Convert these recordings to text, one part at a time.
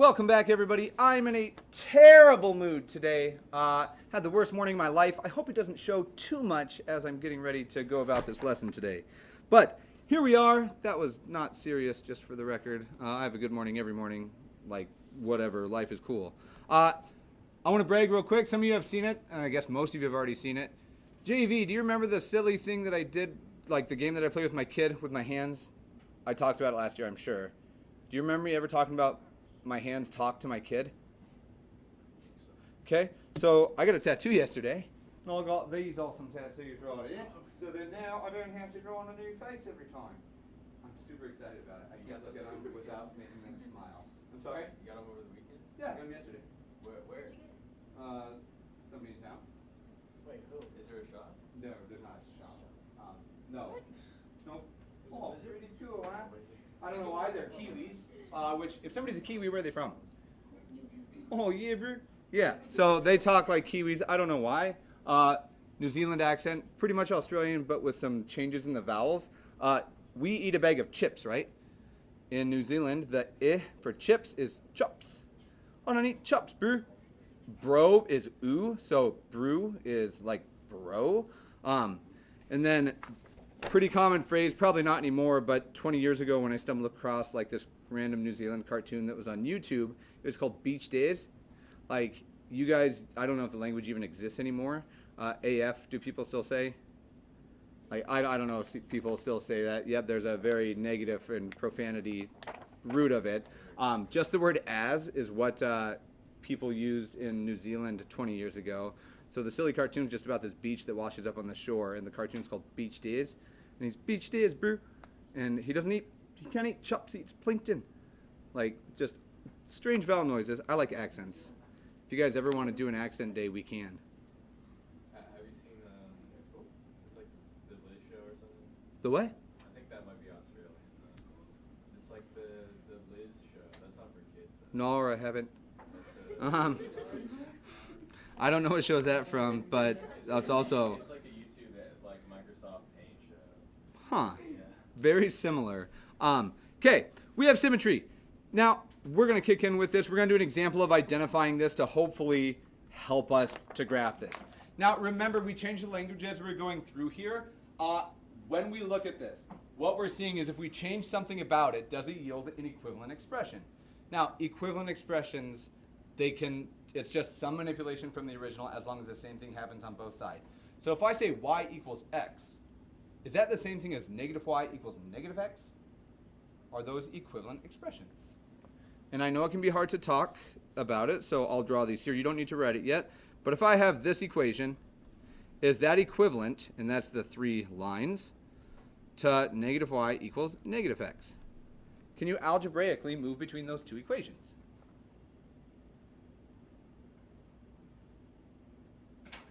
Welcome back, everybody. I'm in a terrible mood today. Had the worst morning of my life. I hope it doesn't show too much as I'm getting ready to go about this lesson today. But here we are. That was not serious, just for the record. I have a good morning every morning. Like, whatever. Life is cool. I want to brag real quick. Some of you have seen it, and I guess most of you have already seen it. JV, do you remember the silly thing that I did, like the game that I played with my kid with my hands? I talked about it last year, I'm sure. Do you remember me ever talking about my hands talk to my kid? Okay, so I got a tattoo yesterday. And I got these awesome tattoos right here. So then now I don't have to draw on a new face every time. I'm super excited about it. I can't look at them without making them smile. I'm sorry? You got them over the weekend? Yeah, I got them yesterday. Where? Somebody in town. Wait, who? Is there a shop? No, there's not a shop. No. Nope. Oh, pretty cool, huh? I don't know why, they're Kiwis. Which, if somebody's a Kiwi, where are they from? Oh, yeah, bro. Yeah, so they talk like Kiwis. I don't know why. New Zealand accent, pretty much Australian, but with some changes in the vowels. We eat a bag of chips, right? In New Zealand, the I for chips is chops. I don't eat chops, bro. Bro is oo, so brew is like bro. And then pretty common phrase, probably not anymore, but 20 years ago when I stumbled across like this random New Zealand cartoon that was on YouTube, it was called Beach Days. Like, you guys, I don't know if the language even exists anymore. AF, do people still say? Like, I don't know if people still say that. Yep, there's a very negative and profanity root of it. Just the word as is what people used in New Zealand 20 years ago. So the silly cartoon's just about this beach that washes up on the shore, and the cartoon's called Beach Days. And he's Beach Days, bro. And he can't eat chops, he eats plankton. Like, just strange vowel noises. I like accents. If you guys ever want to do an accent day, we can. Have you seen, it's like the Liz show or something? The what? I think that might be Australian. It's like the Liz show. That's not for kids. No, I haven't. I don't know what show's that from, but that's also... It's like a YouTube, like Microsoft Paint show. Huh. Yeah. Very similar. Okay, we have symmetry. Now, we're going to kick in with this. We're going to do an example of identifying this to hopefully help us to graph this. Now, remember, we changed the language as we were going through here. When we look at this, what we're seeing is if we change something about it, does it yield an equivalent expression? Now, equivalent expressions, it's just some manipulation from the original as long as the same thing happens on both sides. So if I say y equals x, is that the same thing as negative y equals negative x? Are those equivalent expressions? And I know it can be hard to talk about it, so I'll draw these here. You don't need to write it yet. But if I have this equation, is that equivalent, and that's the 3 lines, to negative y equals negative x? Can you algebraically move between those two equations?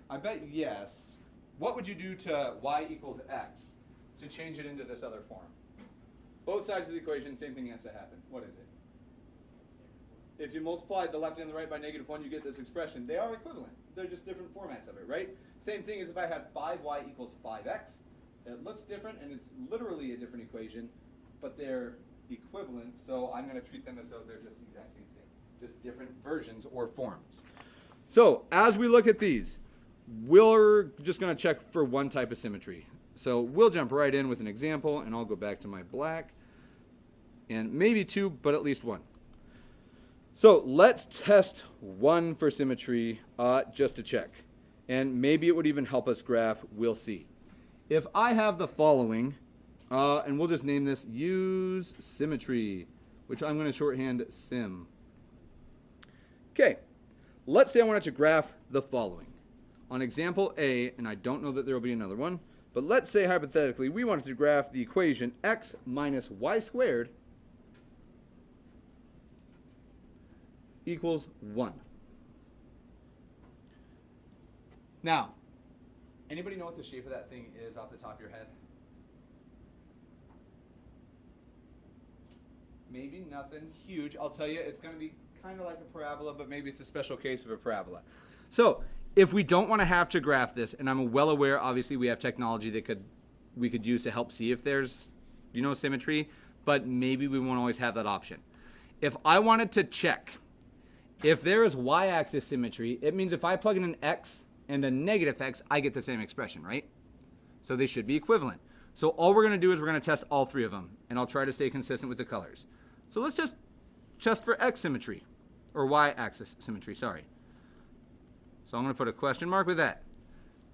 I bet yes. What would you do to y equals x to change it into this other form? Both sides of the equation, same thing has to happen. What is it? If you multiply the left and the right by -1, you get this expression. They are equivalent. They're just different formats of it, right? Same thing as if I had 5y equals 5x. It looks different, and it's literally a different equation, but they're equivalent, so I'm going to treat them as though they're just the exact same thing, just different versions or forms. So as we look at these, we're just going to check for one type of symmetry. So we'll jump right in with an example, and I'll go back to my black, and maybe 2, but at least 1. So let's test 1 for symmetry just to check. And maybe it would even help us graph. We'll see. If I have the following, and we'll just name this use symmetry, which I'm going to shorthand sim. Okay, let's say I wanted to graph the following. On example A, and I don't know that there will be another one, but let's say hypothetically we wanted to graph the equation x minus y squared equals 1. Now, anybody know what the shape of that thing is off the top of your head? Maybe nothing huge. I'll tell you, it's going to be kind of like a parabola, but maybe it's a special case of a parabola. So, if we don't want to have to graph this, and I'm well aware, obviously, we have technology that we could use to help see if there's, symmetry, but maybe we won't always have that option. if I wanted to check if there is y-axis symmetry, it means if I plug in an x and a negative x, I get the same expression, right? So they should be equivalent. So all we're going to do is we're going to test all three of them, and I'll try to stay consistent with the colors. So let's just test for x symmetry, or y-axis symmetry, sorry. So I'm going to put a question mark with that.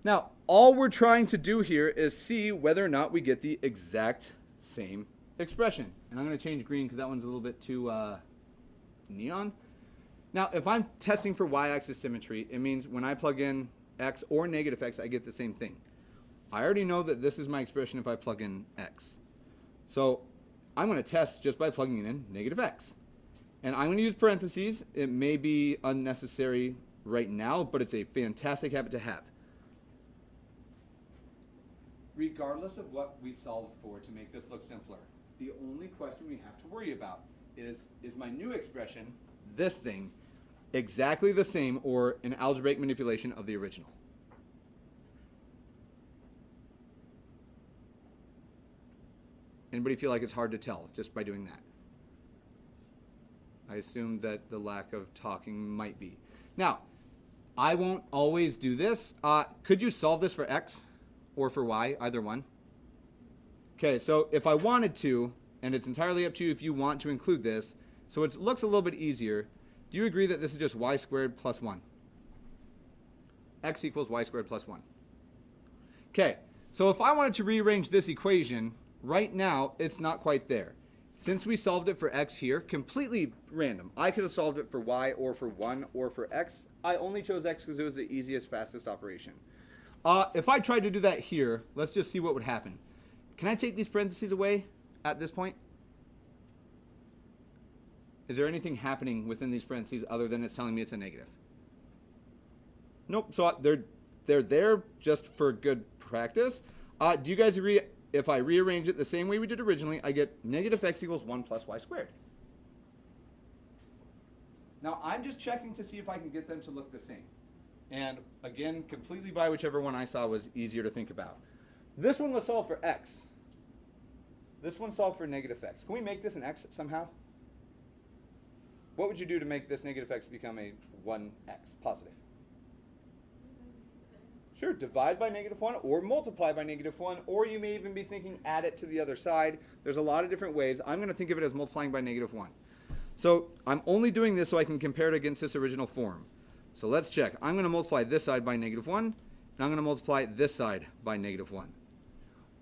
Now, all we're trying to do here is see whether or not we get the exact same expression. And I'm going to change green because that one's a little bit too neon. Now, if I'm testing for y-axis symmetry, it means when I plug in x or negative x, I get the same thing. I already know that this is my expression if I plug in x. So I'm going to test just by plugging in negative x. And I'm going to use parentheses. It may be unnecessary right now, but it's a fantastic habit to have. Regardless of what we solved for to make this look simpler, the only question we have to worry about is my new expression, this thing, exactly the same or an algebraic manipulation of the original? Anybody feel like it's hard to tell just by doing that? I assume that the lack of talking might be. Now, I won't always do this. Could you solve this for x or for y, either one? Okay, so if I wanted to, and it's entirely up to you if you want to include this, so it looks a little bit easier, do you agree that this is just y squared plus 1? X equals y squared plus 1. Okay, so if I wanted to rearrange this equation, right now it's not quite there. Since we solved it for x here, completely random. I could have solved it for y or for 1 or for x. I only chose x because it was the easiest, fastest operation. If I tried to do that here, let's just see what would happen. Can I take these parentheses away at this point? Is there anything happening within these parentheses other than it's telling me it's a negative? Nope, so they're there just for good practice. Do you guys agree if I rearrange it the same way we did originally, I get negative x equals 1 plus y squared? Now I'm just checking to see if I can get them to look the same. And again, completely by whichever one I saw was easier to think about. This one was solved for x. This one solved for negative x. Can we make this an x somehow? What would you do to make this negative x become a 1x positive? Sure, divide by negative 1 or multiply by negative 1, or you may even be thinking add it to the other side. There's a lot of different ways. I'm going to think of it as multiplying by negative 1. So I'm only doing this so I can compare it against this original form. So let's check. I'm going to multiply this side by negative 1, and I'm going to multiply this side by negative 1.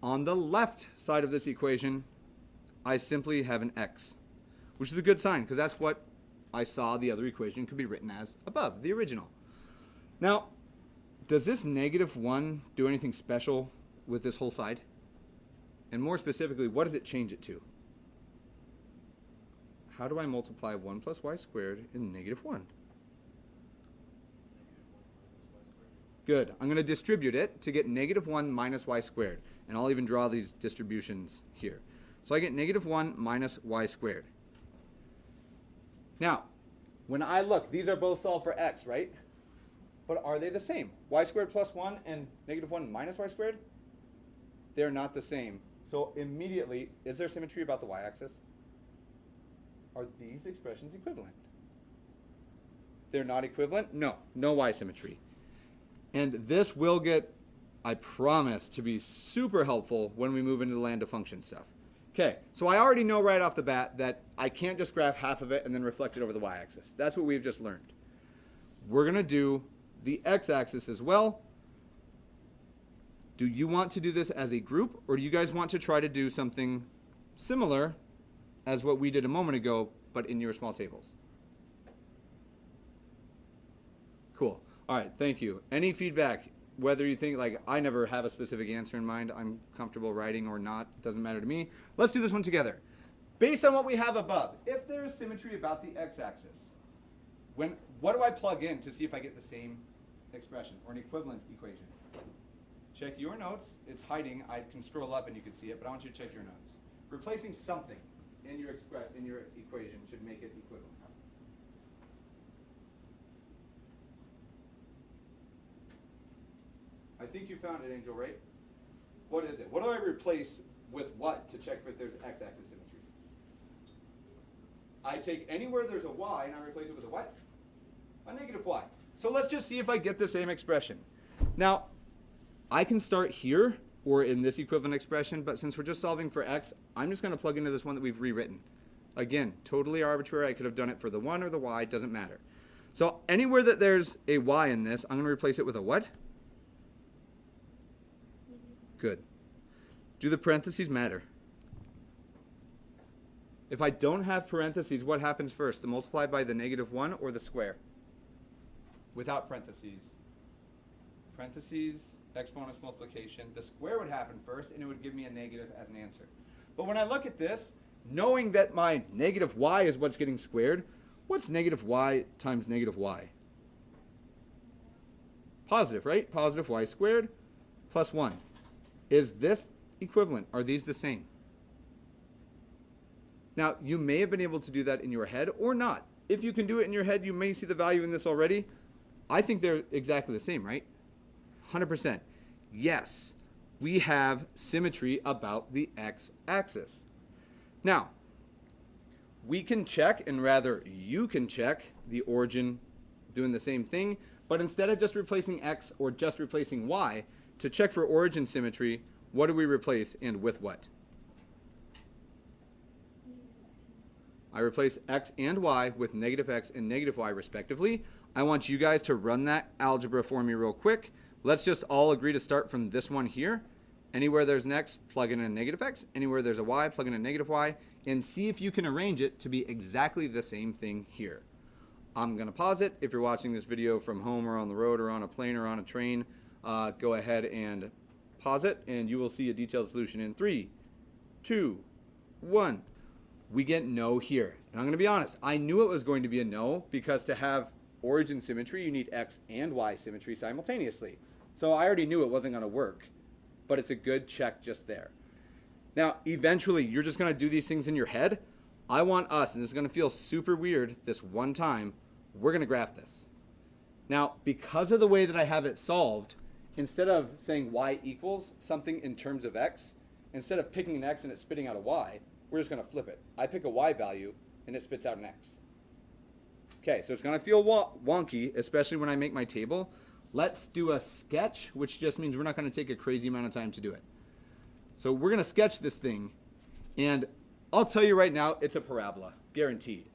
On the left side of this equation, I simply have an x, which is a good sign because that's what I saw the other equation could be written as above, the original. Now, does this negative 1 do anything special with this whole side? And more specifically, what does it change it to? How do I multiply 1 plus y squared in negative 1? Good. I'm going to distribute it to get negative 1 minus y squared. And I'll even draw these distributions here. So I get negative 1 minus y squared. Now, when I look, these are both solved for x, right? But are they the same? Y squared plus 1 and negative 1 minus y squared? They're not the same. So immediately, is there symmetry about the y-axis? Are these expressions equivalent? They're not equivalent? No, no y-symmetry. And this will get, I promise, to be super helpful when we move into the land of function stuff. Okay, so I already know right off the bat that I can't just graph half of it and then reflect it over the y-axis. That's what we've just learned. We're going to do the x-axis as well. Do you want to do this as a group, or do you guys want to try to do something similar as what we did a moment ago, but in your small tables? Cool. All right, thank you. Any feedback? Whether you think, like, I never have a specific answer in mind, I'm comfortable writing or not, doesn't matter to me. Let's do this one together. Based on what we have above, if there is symmetry about the x-axis, what do I plug in to see if I get the same expression or an equivalent equation? Check your notes. It's hiding. I can scroll up and you can see it, but I want you to check your notes. Replacing something in your equation should make it equivalent. I think you found it, Angel, right? What is it? What do I replace with what to check for if there's x-axis symmetry? I take anywhere there's a y and I replace it with a what? A negative y. So let's just see if I get the same expression. Now, I can start here or in this equivalent expression, but since we're just solving for x, I'm just going to plug into this one that we've rewritten. Again, totally arbitrary. I could have done it for the 1 or the y. It doesn't matter. So anywhere that there's a y in this, I'm going to replace it with a what? Good. Do the parentheses matter? If I don't have parentheses, what happens first? The multiply by the negative 1 or the square? Without parentheses. Parentheses, exponents, multiplication. The square would happen first, and it would give me a negative as an answer. But when I look at this, knowing that my negative y is what's getting squared, what's negative y times negative y? Positive, right? Positive y squared plus 1. Is this equivalent? Are these the same? Now, you may have been able to do that in your head or not. If you can do it in your head, you may see the value in this already. I think they're exactly the same, right? 100%. Yes, we have symmetry about the x-axis. Now, we can check, and rather you can check the origin doing the same thing, but instead of just replacing x or just replacing y, to check for origin symmetry, what do we replace and with what? I replace x and y with negative x and negative y respectively. I want you guys to run that algebra for me real quick. Let's just all agree to start from this one here. Anywhere there's an x, plug in a negative x. Anywhere there's a y, plug in a negative y. And see if you can arrange it to be exactly the same thing here. I'm going to pause it. If you're watching this video from home or on the road or on a plane or on a train, go ahead and pause it, and you will see a detailed solution in 3, 2, 1. We get no here. And I'm going to be honest, I knew it was going to be a no because to have origin symmetry, you need x and y symmetry simultaneously. So I already knew it wasn't going to work, but it's a good check just there. Now, eventually, you're just going to do these things in your head. I want us, and this is going to feel super weird this one time, we're going to graph this. Now, because of the way that I have it solved, instead of saying y equals something in terms of x, instead of picking an x and it spitting out a y, we're just going to flip it. I pick a y value, and it spits out an x. Okay, so it's going to feel wonky, especially when I make my table. Let's do a sketch, which just means we're not going to take a crazy amount of time to do it. So we're going to sketch this thing, and I'll tell you right now, it's a parabola, guaranteed.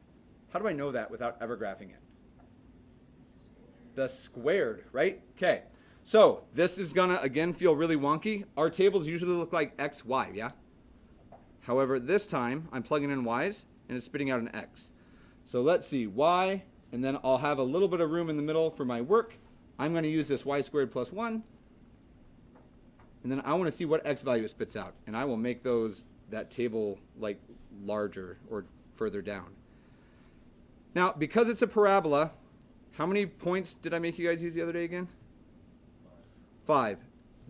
How do I know that without ever graphing it? The squared, right? Okay, so this is going to, again, feel really wonky. Our tables usually look like x, y, yeah? However, this time, I'm plugging in y's, and it's spitting out an x. So let's see, y, and then I'll have a little bit of room in the middle for my work. I'm going to use this y squared plus 1. And then I want to see what x value it spits out. And I will make that table like larger or further down. Now, because it's a parabola, how many points did I make you guys use the other day again? 5.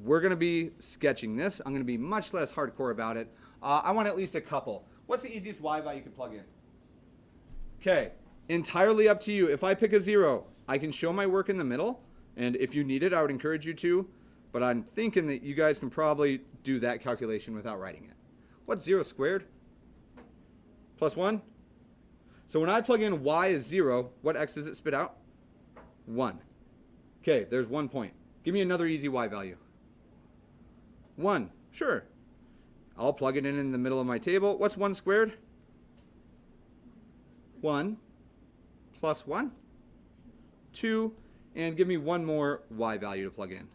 We're going to be sketching this. I'm going to be much less hardcore about it. I want at least a couple. What's the easiest y value you can plug in? Okay, entirely up to you. If I pick a 0, I can show my work in the middle. And if you need it, I would encourage you to. But I'm thinking that you guys can probably do that calculation without writing it. What's 0 squared? Plus 1? So when I plug in y is 0, what x does it spit out? 1. Okay, there's 1 point. Give me another easy y value. 1. Sure. I'll plug it in the middle of my table. What's 1 squared? 1 plus 1? 2. And give me one more y value to plug in.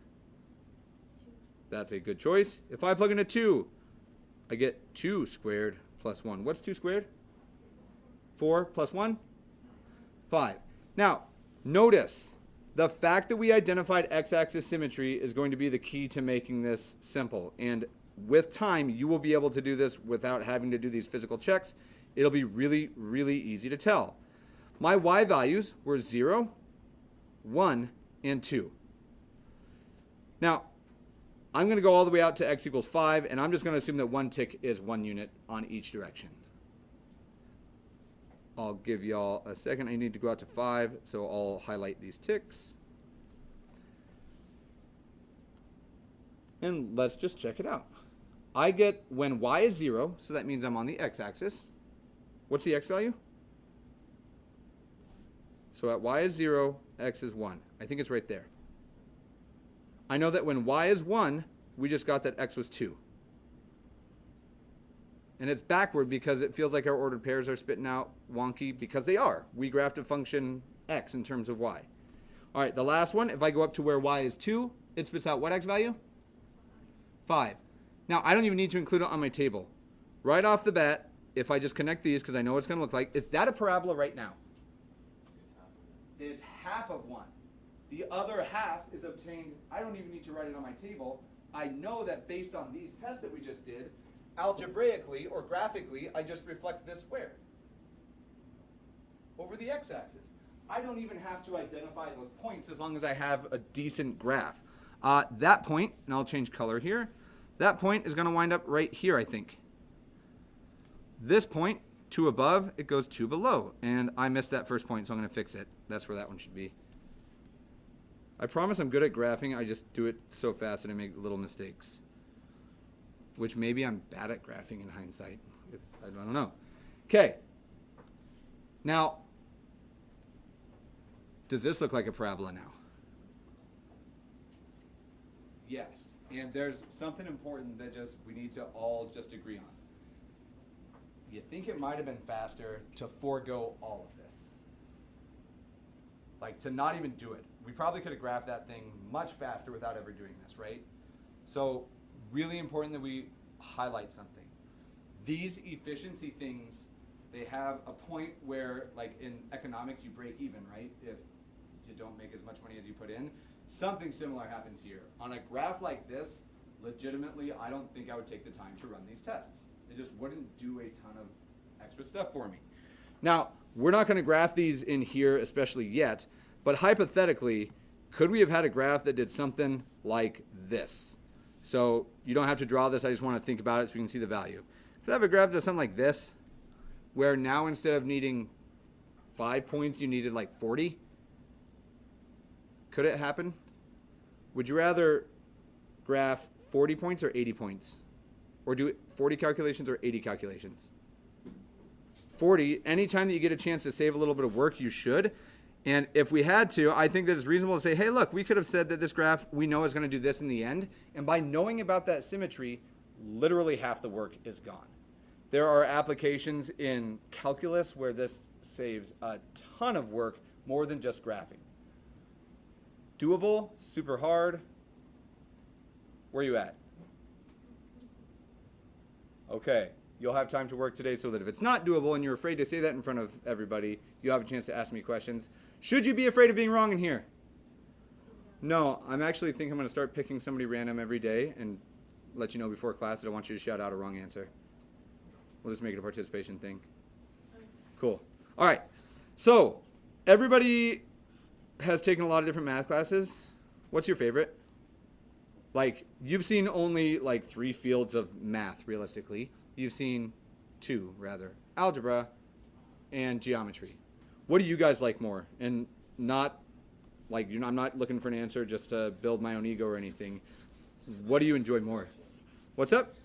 That's a good choice. If I plug in a 2, I get 2 squared plus 1. What's 2 squared? 4 plus 1? 5. Now, notice the fact that we identified x-axis symmetry is going to be the key to making this simple. And with time, you will be able to do this without having to do these physical checks. It'll be really, really easy to tell. My y values were 0, 1, and 2. Now, I'm going to go all the way out to x equals 5, and I'm just going to assume that 1 tick is 1 unit on each direction. I'll give y'all a second. I need to go out to 5, so I'll highlight these ticks. And let's just check it out. I get when y is 0, so that means I'm on the x-axis. What's the x value? So at y is 0, x is 1. I think it's right there. I know that when y is 1, we just got that x was 2. And it's backward because it feels like our ordered pairs are spitting out wonky because they are. We graphed a function x in terms of y. All right, the last one, if I go up to where y is 2, it spits out what x value? 5. Now, I don't even need to include it on my table. Right off the bat, if I just connect these, because I know what it's going to look like, is that a parabola right now? It's half of 1. The other half is obtained, I don't even need to write it on my table. I know that based on these tests that we just did, algebraically or graphically, I just reflect this where? Over the x-axis. I don't even have to identify those points as long as I have a decent graph. That point, and I'll change color here, that point is going to wind up right here, I think. This point, 2 above, it goes 2 below. And I missed that first point, so I'm going to fix it. That's where that one should be. I promise I'm good at graphing. I just do it so fast that I make little mistakes. Which maybe I'm bad at graphing in hindsight. I don't know. Okay. Now, does this look like a parabola now? Yes. And there's something important that we need to all just agree on. You think it might have been faster to forego all of this? Like to not even do it. We probably could have graphed that thing much faster without ever doing this, right? So really important that we highlight something. These efficiency things, they have a point where, like in economics, you break even, right? If you don't make as much money as you put in. Something similar happens here. On a graph like this, legitimately, I don't think I would take the time to run these tests. It just wouldn't do a ton of extra stuff for me. Now, we're not going to graph these in here, especially yet, but hypothetically, could we have had a graph that did something like this? So you don't have to draw this, I just want to think about it so we can see the value. Could I have a graph that does something like this, where now instead of needing 5 points, you needed like 40? Could it happen? Would you rather graph 40 points or 80 points? Or do 40 calculations or 80 calculations? 40, anytime that you get a chance to save a little bit of work, you should. And if we had to, I think that it's reasonable to say, hey, look, we could have said that this graph we know is going to do this in the end. And by knowing about that symmetry, literally half the work is gone. There are applications in calculus where this saves a ton of work, more than just graphing. Doable, super hard. Where are you at? Okay, you'll have time to work today so that if it's not doable and you're afraid to say that in front of everybody, you have a chance to ask me questions. Should you be afraid of being wrong in here? No, I'm actually think I'm going to start picking somebody random every day and let you know before class that I want you to shout out a wrong answer. We'll just make it a participation thing. Cool. All right, so everybody has taken a lot of different math classes. What's your favorite? Like, you've seen only like 3 fields of math, realistically. You've seen 2, rather. Algebra and geometry. What do you guys like more? And not, like, I'm not looking for an answer just to build my own ego or anything. What do you enjoy more? What's up?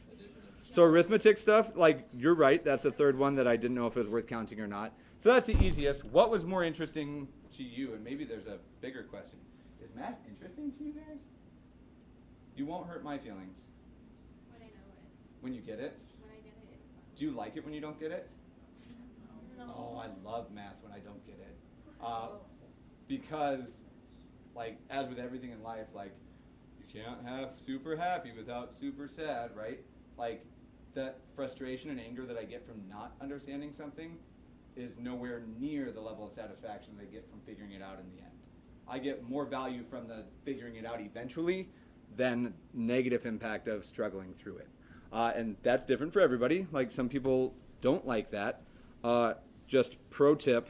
So arithmetic stuff, like, you're right. That's the third one that I didn't know if it was worth counting or not. So that's the easiest. What was more interesting to you? And maybe there's a bigger question. Is math interesting to you guys? You won't hurt my feelings. When I know it. When you get it? When I get it, it's fun. Do you like it when you don't get it? No. Oh, I love math when I don't get it. Because, like, as with everything in life, like, you can't have super happy without super sad, right? Like, that frustration and anger that I get from not understanding something is nowhere near the level of satisfaction that I get from figuring it out in the end. I get more value from the figuring it out eventually than negative impact of struggling through it. And that's different for everybody. Like, some people don't like that. Just pro tip,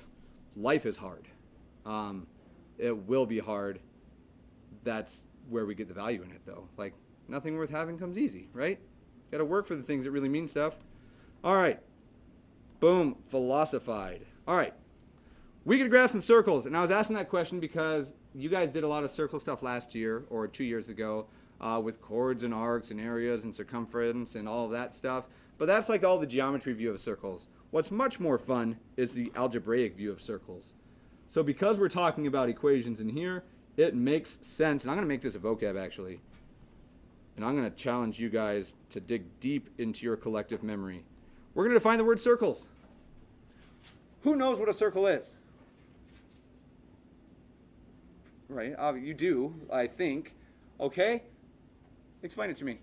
life is hard. It will be hard. That's where we get the value in it, though. Like, nothing worth having comes easy, right? Got to work for the things that really mean stuff. All right. Boom. Philosophized. All right. We could graph some circles. And I was asking that question because you guys did a lot of circle stuff last year or 2 years ago with chords and arcs and areas and circumference and all of that stuff. But that's like all the geometry view of circles. What's much more fun is the algebraic view of circles. So because we're talking about equations in here, it makes sense. And I'm going to make this a vocab, actually. And I'm going to challenge you guys to dig deep into your collective memory. We're going to define the word circles. Who knows what a circle is? Right? You do, I think. Okay? Explain it to me.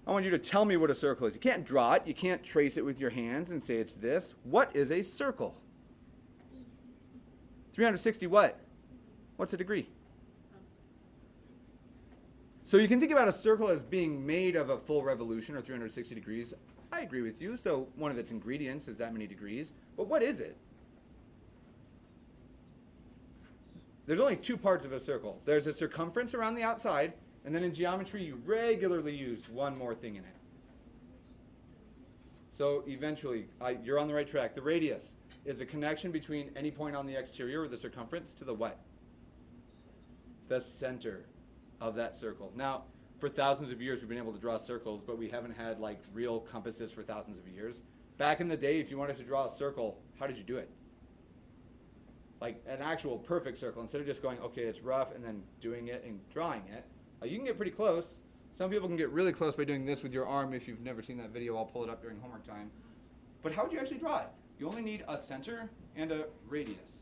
I want you to tell me what a circle is. You can't draw it. You can't trace it with your hands and say it's this. What is a circle? 360 what? What's a degree? So you can think about a circle as being made of a full revolution or 360 degrees. I agree with you. So one of its ingredients is that many degrees. But what is it? There's only two parts of a circle. There's a circumference around the outside, and then in geometry you regularly use one more thing in it. So eventually, you're on the right track. The radius is the connection between any point on the exterior or the circumference to the what? The center of that circle. Now, for thousands of years we've been able to draw circles, but we haven't had like real compasses for thousands of years. Back in the day, if you wanted to draw a circle, how did you do it? Like an actual perfect circle, instead of just going, okay, it's rough, and then doing it and drawing it. You can get pretty close. Some people can get really close by doing this with your arm. If you've never seen that video, I'll pull it up during homework time. But how would you actually draw it? You only need a center and a radius.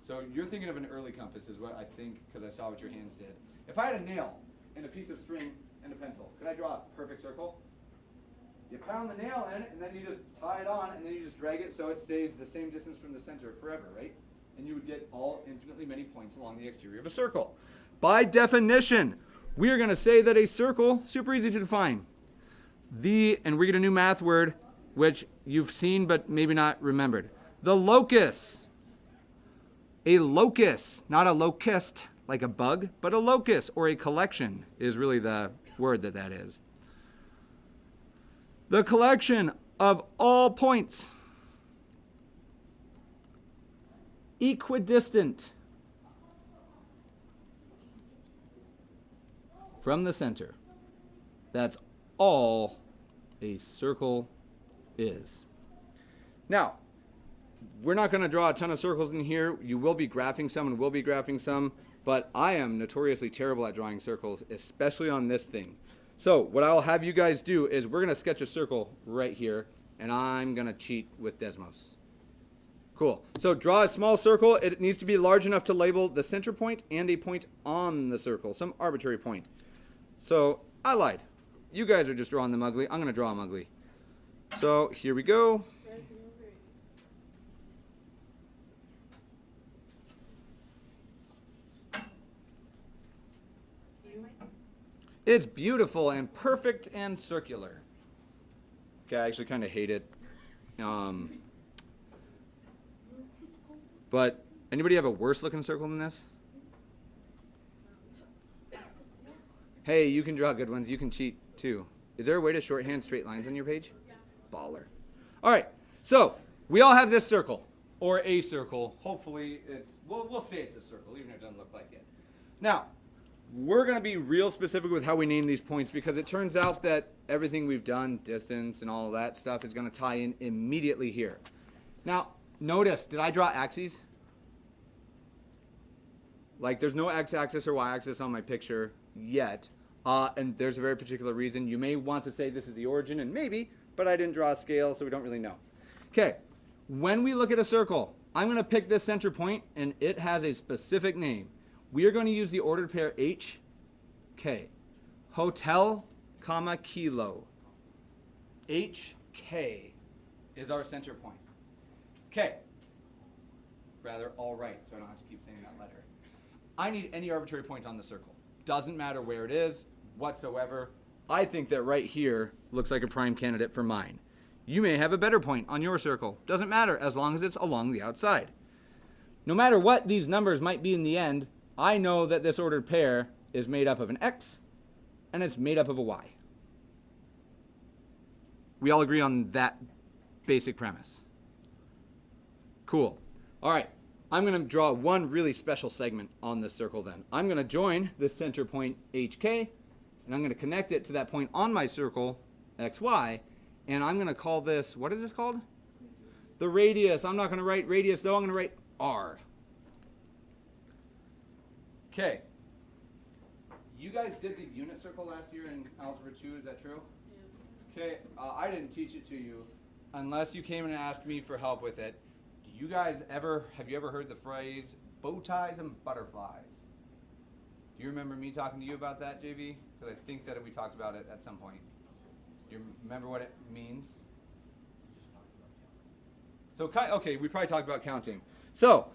So you're thinking of an early compass is what I think, because I saw what your hands did. If I had a nail and a piece of string and a pencil, could I draw a perfect circle? You pound the nail in, and then you just tie it on, and then you just drag it so it stays the same distance from the center forever, right? And you would get all infinitely many points along the exterior of a circle. By definition, we are going to say that a circle, super easy to define. And we get a new math word, which you've seen but maybe not remembered. The locus. A locus, not a locust, like a bug, but a locus, or a collection, is really the word that is. The collection of all points equidistant from the center. That's all a circle is. Now, we're not going to draw a ton of circles in here. You will be graphing some and will be graphing some, but I am notoriously terrible at drawing circles, especially on this thing. So what I'll have you guys do is we're going to sketch a circle right here, and I'm going to cheat with Desmos. Cool. So draw a small circle. It needs to be large enough to label the center point and a point on the circle, some arbitrary point. So I lied. You guys are just drawing them ugly. I'm going to draw them ugly. So here we go. It's beautiful and perfect and circular. Okay, I actually kind of hate it. But anybody have a worse looking circle than this? Hey, you can draw good ones. You can cheat too. Is there a way to shorthand straight lines on your page? Yeah. Baller. All right, so we all have this circle, or a circle. Hopefully we'll say it's a circle, even if it doesn't look like it. Now, we're going to be real specific with how we name these points, because it turns out that everything we've done, distance and all that stuff, is going to tie in immediately here. Now, notice, did I draw axes? Like, there's no x-axis or y-axis on my picture yet, and there's a very particular reason. You may want to say this is the origin, and maybe, but I didn't draw a scale, so we don't really know. Okay, when we look at a circle, I'm going to pick this center point, and it has a specific name. We are going to use the ordered pair HK. Hotel, comma, kilo. HK is our center point. Okay. Rather, all right, so I don't have to keep saying that letter. I need any arbitrary point on the circle. Doesn't matter where it is whatsoever. I think that right here looks like a prime candidate for mine. You may have a better point on your circle. Doesn't matter as long as it's along the outside. No matter what these numbers might be in the end, I know that this ordered pair is made up of an X and it's made up of a Y. We all agree on that basic premise. Cool. All right. I'm going to draw one really special segment on this circle then. I'm going to join the center point HK, and I'm going to connect it to that point on my circle, XY, and I'm going to call this, what is this called? the radius. I'm not going to write radius, though. I'm going to write r. Okay. You guys did the unit circle last year in Algebra 2, is that true? Yeah. Okay, I didn't teach it to you unless you came and asked me for help with it. Do you guys have you ever heard the phrase bow ties and butterflies? Do you remember me talking to you about that, JV? Because I think that we talked about it at some point. Do you remember what it means? So, okay, we probably talked about counting. So,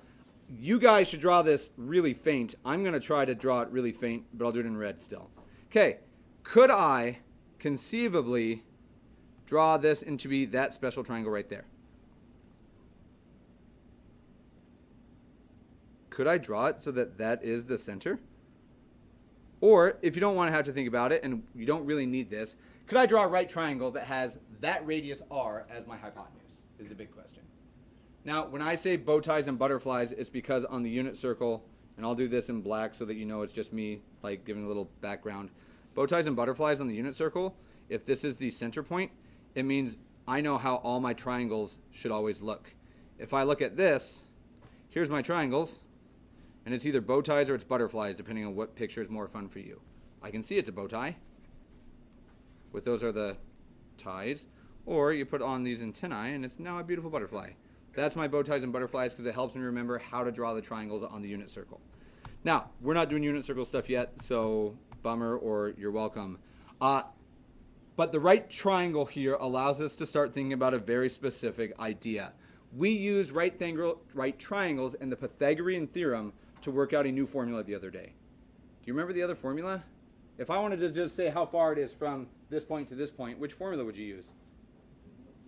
you guys should draw this really faint. I'm going to try to draw it really faint, but I'll do it in red still. Okay, could I conceivably draw this into be that special triangle right there? Could I draw it so that that is the center? Or, if you don't want to have to think about it, and you don't really need this, could I draw a right triangle that has that radius r as my hypotenuse, is the big question. Now, when I say bow ties and butterflies, it's because on the unit circle, and I'll do this in black so that you know it's just me, like giving a little background. Bow ties and butterflies on the unit circle, if this is the center point, it means I know how all my triangles should always look. If I look at this, here's my triangles, and it's either bow ties or it's butterflies, depending on what picture is more fun for you. I can see it's a bow tie. With those are the ties. Or you put on these antennae, and it's now a beautiful butterfly. That's my bow ties and butterflies because it helps me remember how to draw the triangles on the unit circle. Now, we're not doing unit circle stuff yet, so bummer or you're welcome. But the right triangle here allows us to start thinking about a very specific idea. We used right triangles in the Pythagorean theorem to work out a new formula the other day. Do you remember the other formula? If I wanted to just say how far it is from this point to this point, which formula would you use?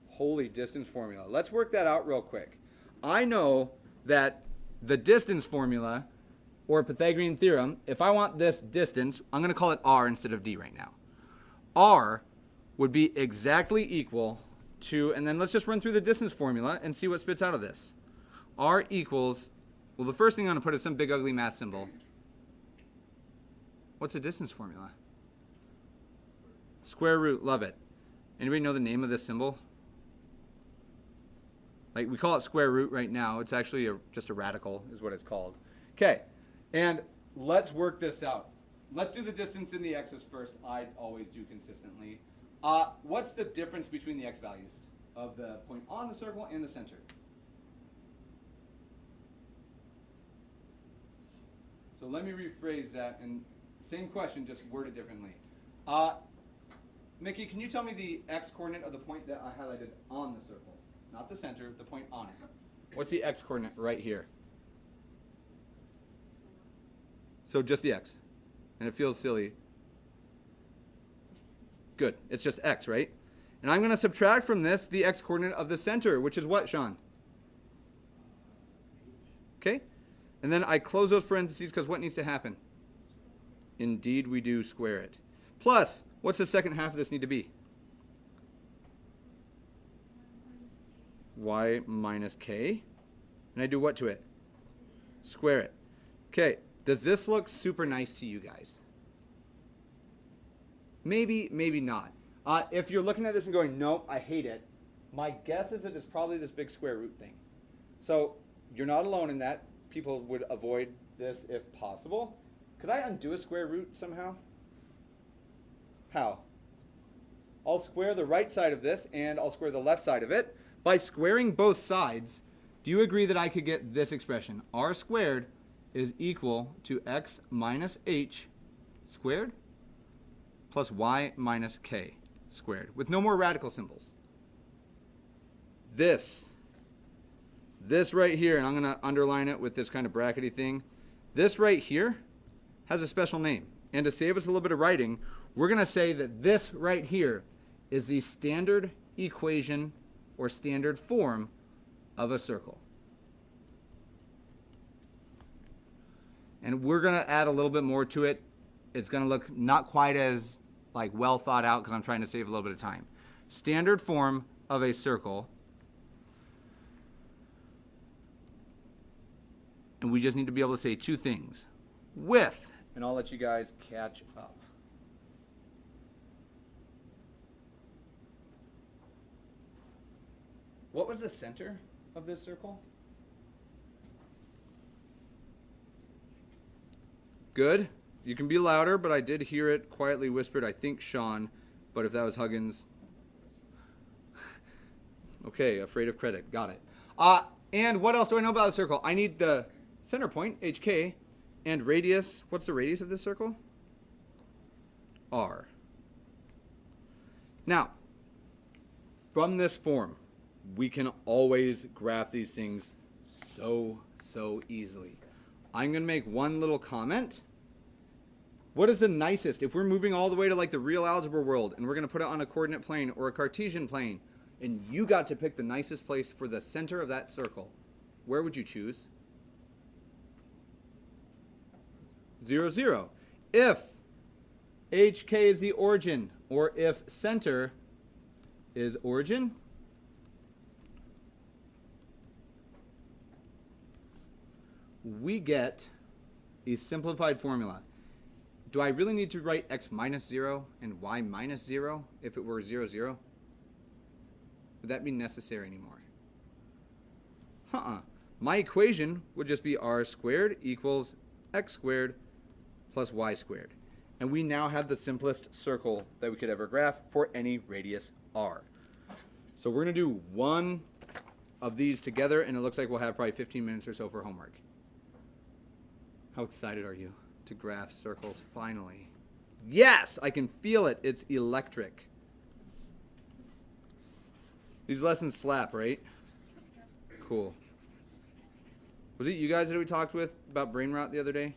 Holy distance formula. Let's work that out real quick. I know that the distance formula, or Pythagorean theorem, if I want this distance, I'm going to call it r instead of d right now. R would be exactly equal to, and then let's just run through the distance formula and see what spits out of this. R equals, well, the first thing I'm going to put is some big ugly math symbol. What's the distance formula? Square root, love it. Anybody know the name of this symbol? Like, we call it square root right now. It's actually just a radical is what it's called. Okay, and let's work this out. Let's do the distance in the x's first. I always do consistently. What's the difference between the x values of the point on the circle and the center? So let me rephrase that, and same question, just worded differently. Mickey, can you tell me the x coordinate of the point that I highlighted on the circle? Not the center, the point on it. What's the x coordinate right here? So just the x. And it feels silly. Good. It's just x, right? And I'm going to subtract from this the x coordinate of the center, which is what, Sean? Okay? And then I close those parentheses because what needs to happen? Indeed, we do square it. Plus, what's the second half of this need to be? Y minus k. And I do what to it? Square it. Okay, does this look super nice to you guys? Maybe, maybe not. If you're looking at this and going, nope, I hate it, my guess is that it's probably this big square root thing. So you're not alone in that. People would avoid this if possible. Could I undo a square root somehow? How? I'll square the right side of this and I'll square the left side of it. By squaring both sides, do you agree that I could get this expression? R squared is equal to x minus h squared plus y minus k squared, with no more radical symbols. This right here, and I'm going to underline it with this kind of brackety thing, this right here has a special name. And to save us a little bit of writing, we're going to say that this right here is the standard equation or standard form of a circle. And we're going to add a little bit more to it. It's going to look not quite as like well thought out because I'm trying to save a little bit of time. Standard form of a circle. And we just need to be able to say two things. With, and I'll let you guys catch up. What was the center of this circle? Good. You can be louder, but I did hear it quietly whispered, I think Sean, but if that was Huggins. Okay, afraid of credit. Got it. And what else do I know about the circle? I need the center point, HK, and radius. What's the radius of this circle? R. Now, from this form, we can always graph these things so easily. I'm going to make one little comment. What is the nicest, if we're moving all the way to like the real algebra world, and we're going to put it on a coordinate plane or a Cartesian plane, and you got to pick the nicest place for the center of that circle, where would you choose? 0, 0. If HK is the origin, or if center is origin, we get a simplified formula. Do I really need to write x minus 0 and y minus 0 if it were 0, 0? Would that be necessary anymore? My equation would just be r squared equals x squared plus y squared. And we now have the simplest circle that we could ever graph for any radius r. So we're going to do one of these together, and it looks like we'll have probably 15 minutes or so for homework. How excited are you to graph circles finally? Yes, I can feel it. It's electric. These lessons slap, right? Cool. Was it you guys that we talked with about brain rot the other day?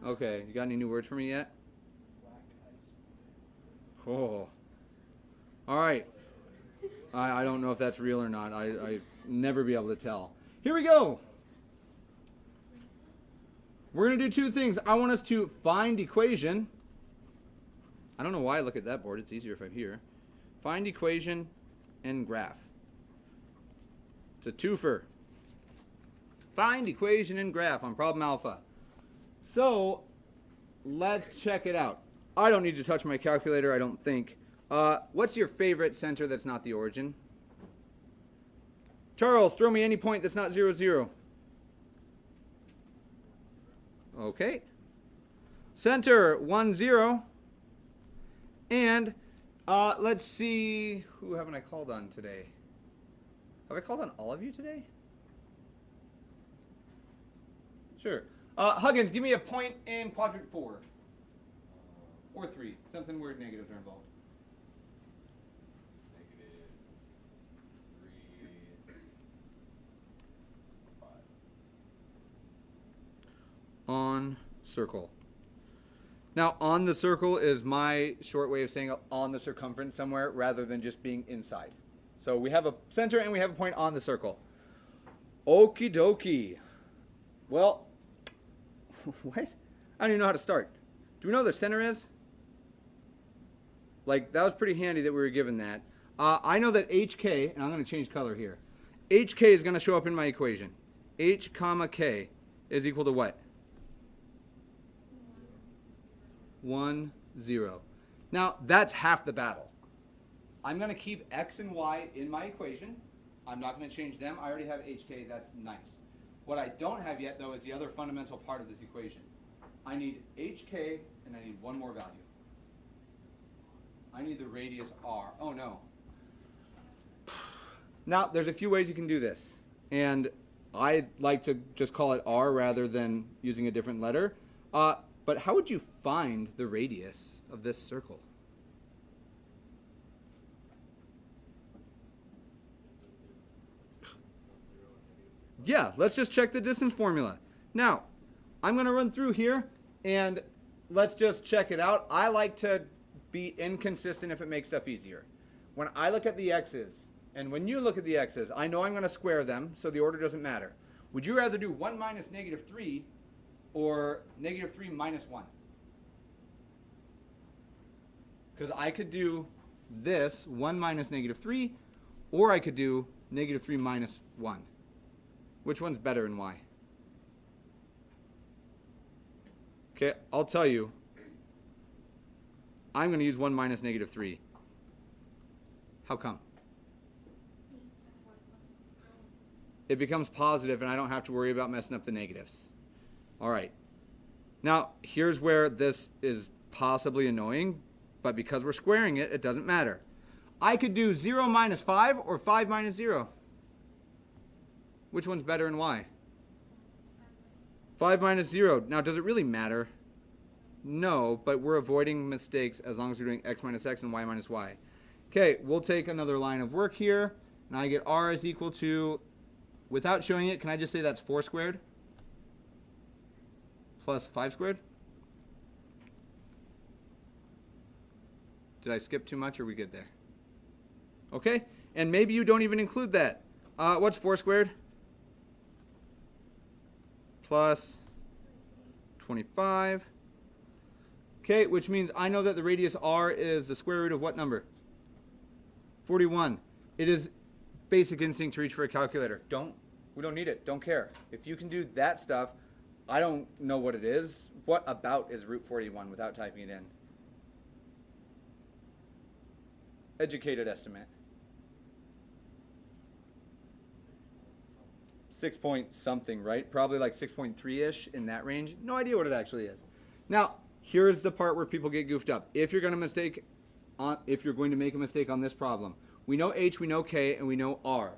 Okay, you got any new words for me yet? Oh. All right. I don't know if that's real or not. I never be able to tell. Here we go. We're going to do two things. I want us to find equation. I don't know why I look at that board. It's easier if I'm here. Find equation and graph. It's a twofer. Find equation and graph on problem alpha. So let's check it out. I don't need to touch my calculator, I don't think. What's your favorite center that's not the origin? Charles, throw me any point that's not 0, 0. Okay. Center 1, 0. And let's see, who haven't I called on today? Have I called on all of you today? Sure. Huggins, give me a point in quadrant 4. Or 3. Something where negatives are involved. -3, 5. On circle. Now, on the circle is my short way of saying on the circumference somewhere rather than just being inside. So we have a center and we have a point on the circle. Okie dokie. Well, what? I don't even know how to start. Do we know what the center is? Like, that was pretty handy that we were given that. I know that HK, and I'm going to change color here. HK is going to show up in my equation. H comma K is equal to what? 1, 0. Now, that's half the battle. I'm going to keep X and Y in my equation. I'm not going to change them. I already have HK. That's nice. What I don't have yet, though, is the other fundamental part of this equation. I need HK, and I need one more value. I need the radius R. Oh, no. Now, there's a few ways you can do this. And I like to just call it R rather than using a different letter. But how would you find the radius of this circle? Yeah, let's just check the distance formula. Now, I'm going to run through here, and let's just check it out. I like to be inconsistent if it makes stuff easier. When I look at the x's, and when you look at the x's, I know I'm going to square them, so the order doesn't matter. Would you rather do 1 minus -3 or -3 minus 1? Because I could do this, 1 minus -3, or I could do -3 minus 1. Which one's better and why? Okay, I'll tell you. I'm going to use 1 minus -3. How come? it becomes positive and I don't have to worry about messing up the negatives. All right. Now, here's where this is possibly annoying, but because we're squaring it, it doesn't matter. I could do 0 minus 5 or 5 minus 0. Which one's better and why? 5 minus 0. Now, does it really matter? No, but we're avoiding mistakes as long as we're doing x minus x and y minus y. Okay, we'll take another line of work here. And I get r is equal to, without showing it, can I just say that's 4 squared? Plus 5 squared? Did I skip too much or are we good there? Okay, and maybe you don't even include that. What's 4 squared? Plus 25. Okay, which means I know that the radius r is the square root of what number? 41. It is basic instinct to reach for a calculator. We don't need it. Don't care. If you can do that stuff, I don't know what it is. What about is root 41 without typing it in? Educated estimate. 6 point something, right? Probably like 6.3-ish in that range. No idea what it actually is. Now, here's the part where people get goofed up. If you're going to make a mistake on this problem, we know h, we know k, and we know r.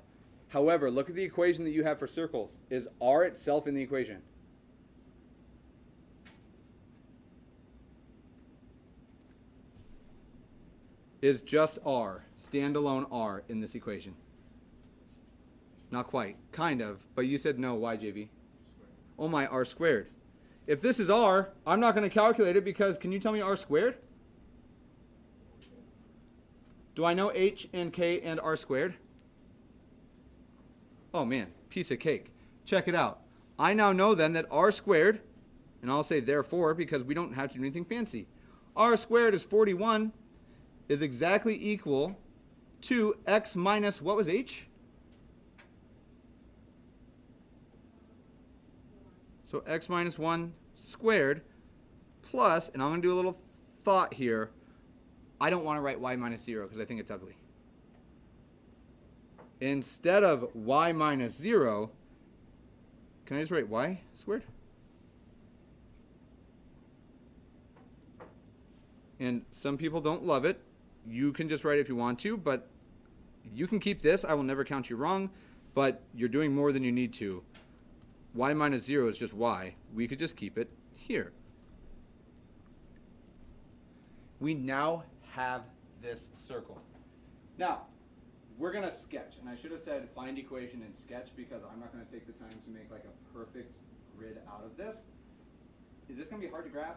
However, look at the equation that you have for circles. Is r itself in the equation? Is just r, standalone r in this equation? Not quite. Kind of. But you said no. Why, JV? Oh my, r squared. If this is r, I'm not going to calculate it because can you tell me r squared? Do I know h and k and r squared? Oh man, piece of cake. Check it out. I now know then that r squared, and I'll say therefore because we don't have to do anything fancy. R squared is 41 is exactly equal to x minus, what was h? So x minus 1 squared plus, and I'm going to do a little thought here. I don't want to write y minus 0 because I think it's ugly. Instead of y minus 0, can I just write y squared? And some people don't love it. You can just write it if you want to, but you can keep this. I will never count you wrong, but you're doing more than you need to. Y minus 0 is just y. We could just keep it here. We now have this circle. Now, we're going to sketch. And I should have said find equation and sketch because I'm not going to take the time to make like a perfect grid out of this. Is this going to be hard to graph?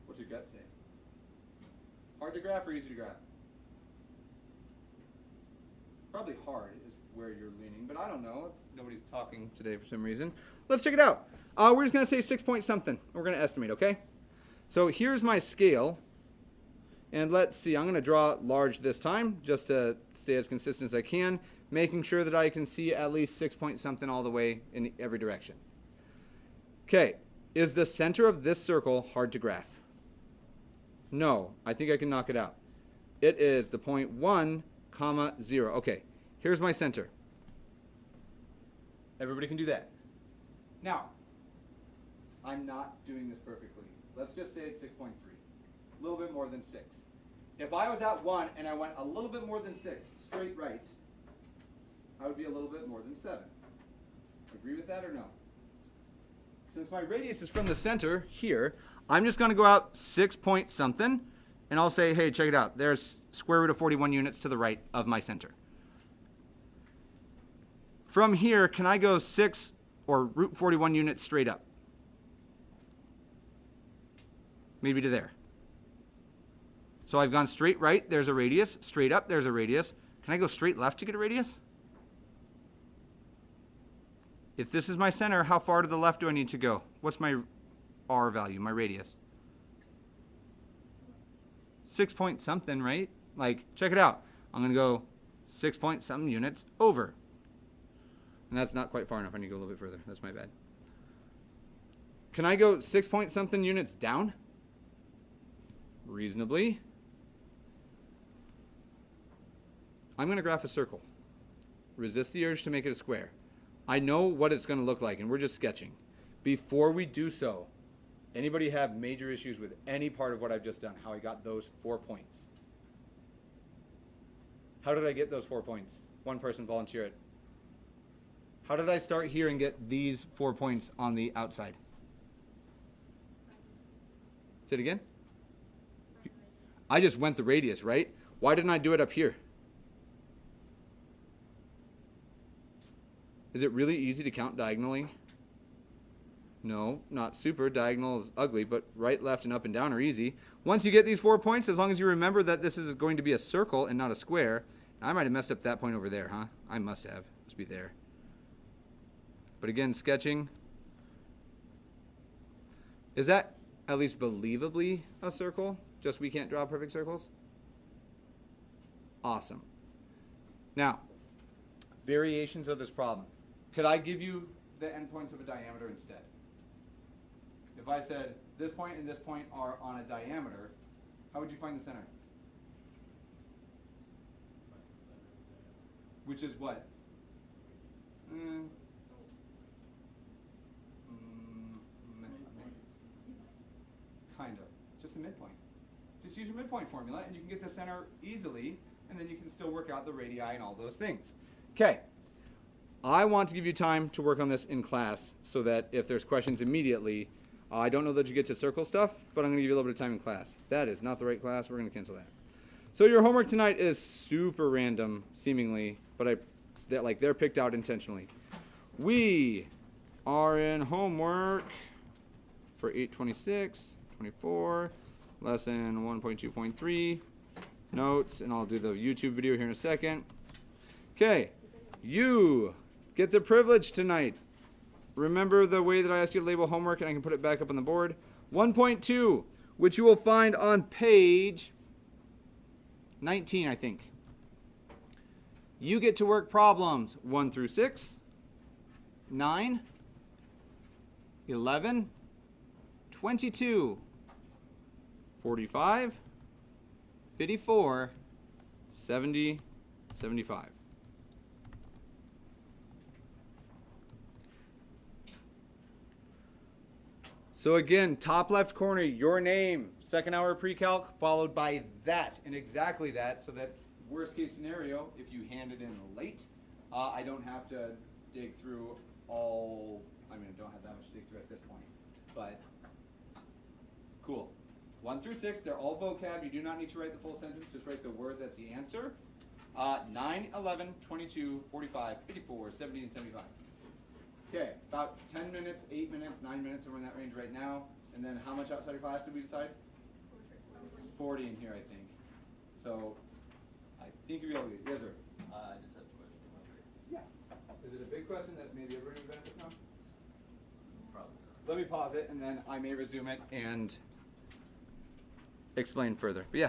What's your gut say? Hard to graph or easy to graph? Probably hard is where you're leaning, but I don't know. Nobody's talking today for some reason. Let's check it out. We're just going to say 6 point something. We're going to estimate, okay? So here's my scale. And let's see. I'm going to draw large this time just to stay as consistent as I can, making sure that I can see at least 6 point something all the way in every direction. Okay. Is the center of this circle hard to graph? No. I think I can knock it out. It is the point 1, 0. Okay, here's my center. Everybody can do that. Now, I'm not doing this perfectly. Let's just say it's 6.3. A little bit more than 6. If I was at 1 and I went a little bit more than 6 straight right, I would be a little bit more than 7. Agree with that or no? Since my radius is from the center here, I'm just going to go out 6 point something, and I'll say, hey, check it out. There's square root of 41 units to the right of my center. From here, can I go 6 or root 41 units straight up? Maybe to there. So I've gone straight right, there's a radius. Straight up, there's a radius. Can I go straight left to get a radius? If this is my center, how far to the left do I need to go? What's my r value, my radius? 6 point something, right? Like, check it out. I'm going to go 6 point something units over. And that's not quite far enough. I need to go a little bit further. That's my bad. Can I go 6 point something units down? Reasonably. I'm going to graph a circle. Resist the urge to make it a square. I know what it's going to look like, and we're just sketching. Before we do so, anybody have major issues with any part of what I've just done, how I got those 4 points? How did I get those 4 points? One person volunteer it. How did I start here and get these 4 points on the outside? Say it again. I just went the radius, right? Why didn't I do it up here? Is it really easy to count diagonally? No, not super. Diagonal is ugly, but right, left, and up and down are easy. Once you get these 4 points, as long as you remember that this is going to be a circle and not a square. I might have messed up that point over there, huh? I must have. Must be there. But again, sketching. Is that at least believably a circle? Just we can't draw perfect circles? Awesome. Now, variations of this problem. Could I give you the endpoints of a diameter instead? If I said this point and this point are on a diameter, how would you find the center? Which is what? Kind of. It's just a midpoint. Just use your midpoint formula and you can get the center easily, and then you can still work out the radii and all those things. Okay. I want to give you time to work on this in class so that if there's questions immediately, I don't know that you get to circle stuff, but I'm going to give you a little bit of time in class. That is not the right class. We're going to cancel that. So your homework tonight is super random, seemingly, but they're picked out intentionally. We are in homework for 826-24, lesson 1.2.3, notes, and I'll do the YouTube video here in a second. Okay, you get the privilege tonight. Remember the way that I asked you to label homework, and I can put it back up on the board. 1.2, which you will find on page 19, I think. You get to work problems 1 through 6, 9, 11, 22, 45, 54, 70, 75. So again, top left corner, your name, second hour pre-calc, followed by that, and exactly that, so that worst case scenario, if you hand it in late, I don't have to dig through all, I don't have that much to dig through at this point, but cool. 1 through 6, they're all vocab. You do not need to write the full sentence, just write the word that's the answer. 9, 11, 22, 45, 54, 70, and 75. Okay, about 10 minutes, 8 minutes, 9 minutes, somewhere in that range right now. And then how much outside of class did we decide? 40 in here, I think. So, I think you'll be able to get it. Yes, sir? I just have a question. Yeah. Is it a big question that maybe everybody would benefit from? Probably not. Let me pause it, and then I may resume it and explain further. But yeah.